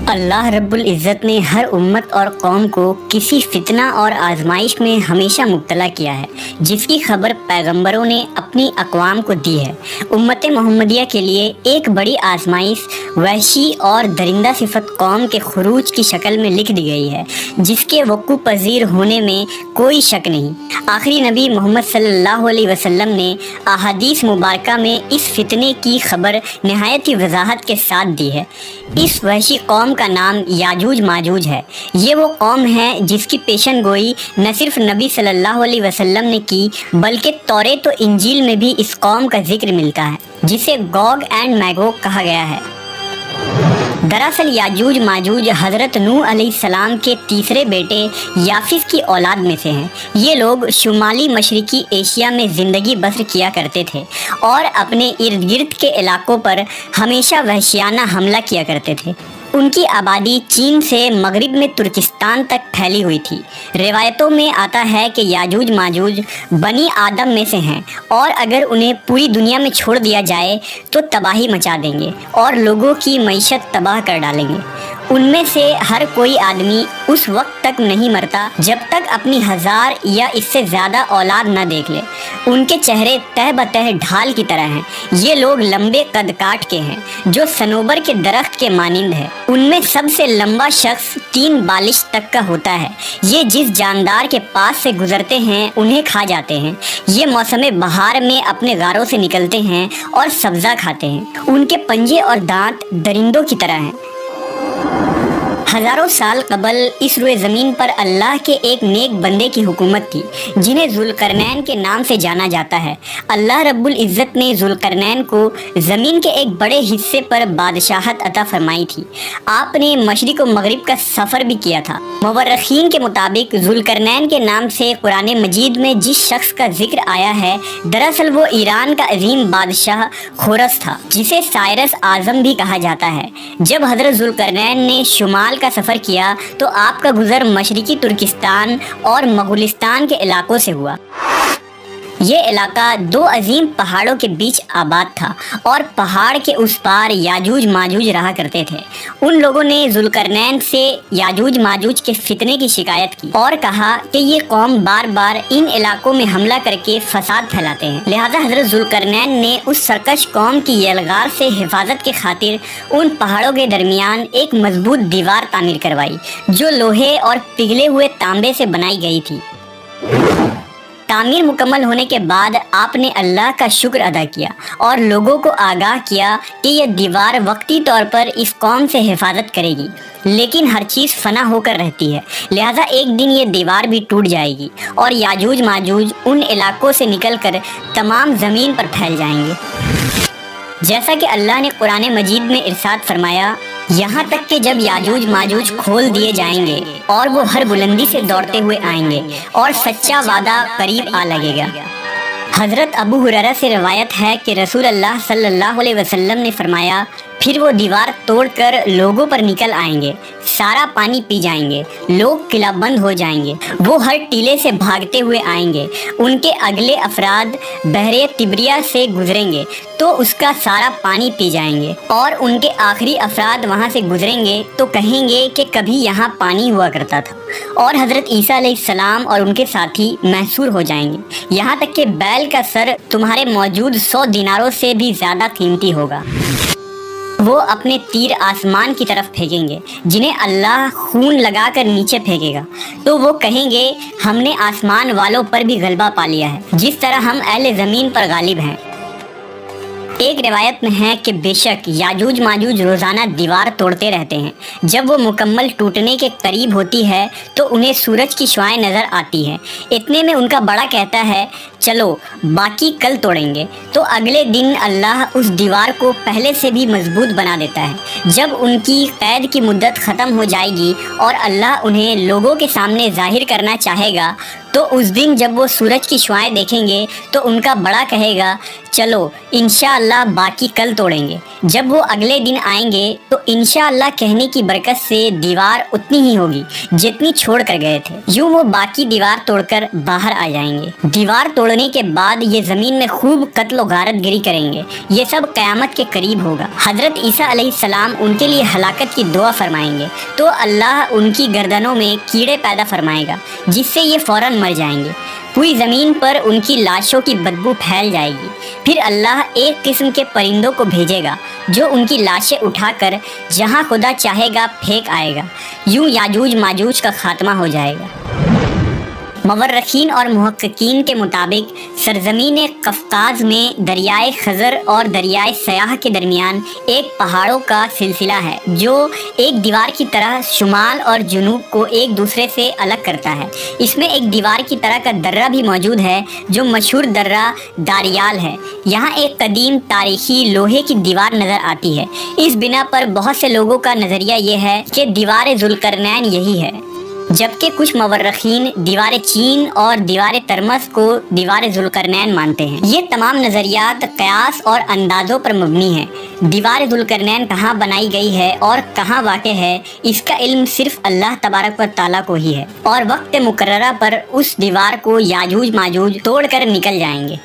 اللہ رب العزت نے ہر امت اور قوم کو کسی فتنہ اور آزمائش میں ہمیشہ مبتلا کیا ہے، جس کی خبر پیغمبروں نے اپنی اقوام کو دی ہے۔ امت محمدیہ کے لیے ایک بڑی آزمائش وحشی اور درندہ صفت قوم کے خروج کی شکل میں لکھ دی گئی ہے، جس کے وقوع پذیر ہونے میں کوئی شک نہیں۔ آخری نبی محمد صلی اللہ علیہ وسلم نے احادیث مبارکہ میں اس فتنے کی خبر نہایت ہی وضاحت کے ساتھ دی ہے۔ اس وحشی قوم کا نام یاجوج ماجوج ہے۔ یہ وہ قوم ہے جس کی پیشن گوئی نہ صرف نبی صلی اللہ علیہ وسلم نے کی، بلکہ توریت و انجیل میں بھی اس قوم کا ذکر ملتا ہے، جسے گوگ اینڈ میگوگ کہا گیا ہے۔ دراصل یاجوج ماجوج حضرت نوح علیہ السلام کے تیسرے بیٹے یافس کی اولاد میں سے ہیں۔ یہ لوگ شمالی مشرقی ایشیا میں زندگی بسر کیا کرتے تھے اور اپنے ارد گرد کے علاقوں پر ہمیشہ وحشیانہ حملہ کیا کرتے تھے۔ ان کی آبادی چین سے مغرب میں ترکستان تک پھیلی ہوئی تھی۔ روایتوں میں آتا ہے کہ یاجوج ماجوج بنی آدم میں سے ہیں، اور اگر انہیں پوری دنیا میں چھوڑ دیا جائے تو تباہی مچا دیں گے اور لوگوں کی معیشت تباہ کر ڈالیں گے۔ ان میں سے ہر کوئی آدمی اس وقت تک نہیں مرتا جب تک اپنی 1000 یا اس سے زیادہ اولاد نہ دیکھ لے۔ ان کے چہرے تہ بتہ ڈھال کی طرح ہیں۔ یہ لوگ لمبے قد کاٹ کے ہیں، جو صنوبر کے درخت کے مانند ہے۔ ان میں سب سے لمبا شخص 3 بالش تک کا ہوتا ہے۔ یہ جس جاندار کے پاس سے گزرتے ہیں انہیں کھا جاتے ہیں۔ یہ موسم بہار میں اپنے غاروں سے نکلتے ہیں اور سبزہ کھاتے ہیں۔ ان کے پنجے اور دانت درندوں کی طرح ہیں۔ ہزاروں سال قبل اس روئے زمین پر اللہ کے ایک نیک بندے کی حکومت تھی، جنہیں ذوالقرنین کے نام سے جانا جاتا ہے۔ اللہ رب العزت نے ذوالقرنین کو زمین کے ایک بڑے حصے پر بادشاہت عطا فرمائی تھی۔ آپ نے مشرق و مغرب کا سفر بھی کیا تھا۔ مورخین کے مطابق ذوالقرنین کے نام سے قرآن مجید میں جس شخص کا ذکر آیا ہے، دراصل وہ ایران کا عظیم بادشاہ خورس تھا، جسے سائرس اعظم بھی کہا جاتا ہے۔ جب حضرت ذوالقرنین نے شمال کا سفر کیا تو آپ کا گزر مشرقی ترکستان اور مغولستان کے علاقوں سے ہوا۔ یہ علاقہ 2 عظیم پہاڑوں کے بیچ آباد تھا، اور پہاڑ کے اس پار یاجوج ماجوج رہا کرتے تھے۔ ان لوگوں نے ذوالقرنین سے یاجوج ماجوج کے فتنے کی شکایت کی اور کہا کہ یہ قوم بار بار ان علاقوں میں حملہ کر کے فساد پھیلاتے ہیں۔ لہذا حضرت ذوالقرنین نے اس سرکش قوم کی یلغار سے حفاظت کی خاطر ان پہاڑوں کے درمیان ایک مضبوط دیوار تعمیر کروائی، جو لوہے اور پگھلے ہوئے تانبے سے بنائی گئی تھی۔ تعمیر مکمل ہونے کے بعد آپ نے اللہ کا شکر ادا کیا اور لوگوں کو آگاہ کیا کہ یہ دیوار وقتی طور پر اس قوم سے حفاظت کرے گی، لیکن ہر چیز فنا ہو کر رہتی ہے، لہذا ایک دن یہ دیوار بھی ٹوٹ جائے گی اور یاجوج ماجوج ان علاقوں سے نکل کر تمام زمین پر پھیل جائیں گے۔ جیسا کہ اللہ نے قرآن مجید میں ارشاد فرمایا، یہاں تک کہ جب یاجوج ماجوج کھول دیے جائیں گے اور وہ ہر بلندی سے دوڑتے ہوئے آئیں گے اور سچا وعدہ قریب آ لگے گا۔ حضرت ابو ہریرہ سے روایت ہے کہ رسول اللہ صلی اللہ علیہ وسلم نے فرمایا، پھر وہ دیوار توڑ کر لوگوں پر نکل آئیں گے، سارا پانی پی جائیں گے، لوگ قلعہ بند ہو جائیں گے، وہ ہر ٹیلے سے بھاگتے ہوئے آئیں گے، ان کے اگلے افراد بحر تبریہ سے گزریں گے تو اس کا سارا پانی پی جائیں گے، اور ان کے آخری افراد وہاں سے گزریں گے تو کہیں گے کہ کبھی یہاں پانی ہوا کرتا تھا، اور حضرت عیسیٰ علیہ السلام اور ان کے ساتھی محصور ہو جائیں گے، یہاں تک کہ بیل کا سر تمہارے موجود 100 دیناروں سے بھی زیادہ قیمتی ہوگا۔ وہ اپنے تیر آسمان کی طرف پھینکیں گے، جنہیں اللہ خون لگا کر نیچے پھینکے گا، تو وہ کہیں گے ہم نے آسمان والوں پر بھی غلبہ پا لیا ہے، جس طرح ہم اہل زمین پر غالب ہیں۔ ایک روایت میں ہے کہ بے شک یاجوج ماجوج روزانہ دیوار توڑتے رہتے ہیں۔ جب وہ مکمل ٹوٹنے کے قریب ہوتی ہے تو انہیں سورج کی شعاعیں نظر آتی ہیں۔ اتنے میں ان کا بڑا کہتا ہے، چلو باقی کل توڑیں گے، تو اگلے دن اللہ اس دیوار کو پہلے سے بھی مضبوط بنا دیتا ہے۔ جب ان کی قید کی مدت ختم ہو جائے گی اور اللہ انہیں لوگوں کے سامنے ظاہر کرنا چاہے گا، تو اس دن جب وہ سورج کی شعاعیں دیکھیں گے تو ان کا بڑا کہے گا، چلو انشاءاللہ باقی کل توڑیں گے۔ جب وہ اگلے دن آئیں گے تو انشاءاللہ کہنے کی برکت سے دیوار اتنی ہی ہوگی جتنی چھوڑ کر گئے تھے۔ یوں وہ باقی دیوار توڑ کر باہر آ جائیں گے۔ دیوار توڑ توڑنے کے بعد یہ زمین میں خوب قتل و غارت گری کریں گے۔ یہ سب قیامت کے قریب ہوگا۔ حضرت عیسیٰ علیہ السلام ان کے لیے ہلاکت کی دعا فرمائیں گے تو اللہ ان کی گردنوں میں کیڑے پیدا فرمائے گا جس سے یہ فوراً مر جائیں گے۔ پوری زمین پر ان کی لاشوں کی بدبو پھیل جائے گی۔ پھر اللہ ایک قسم کے پرندوں کو بھیجے گا جو ان کی لاشیں اٹھا کر جہاں خدا چاہے گا پھینک آئے گا۔ یوں یاجوج ماجوج کا خاتمہ ہو جائے گا۔ مورخین اور محققین کے مطابق سرزمین قفقاز میں دریائے خزر اور دریائے سیاح کے درمیان ایک پہاڑوں کا سلسلہ ہے جو ایک دیوار کی طرح شمال اور جنوب کو ایک دوسرے سے الگ کرتا ہے۔ اس میں ایک دیوار کی طرح کا درہ بھی موجود ہے جو مشہور درہ داریال ہے۔ یہاں ایک قدیم تاریخی لوہے کی دیوار نظر آتی ہے۔ اس بنا پر بہت سے لوگوں کا نظریہ یہ ہے کہ دیوار ذوالقرنین یہی ہے، جبکہ کچھ مورخین دیوار چین اور دیوار ترمس کو دیوار ذوالقرنین مانتے ہیں۔ یہ تمام نظریات قیاس اور اندازوں پر مبنی ہیں۔ دیوار ذوالقرنین کہاں بنائی گئی ہے اور کہاں واقع ہے، اس کا علم صرف اللہ تبارک و تعالیٰ کو ہی ہے، اور وقت مقررہ پر اس دیوار کو یاجوج ماجوج توڑ کر نکل جائیں گے۔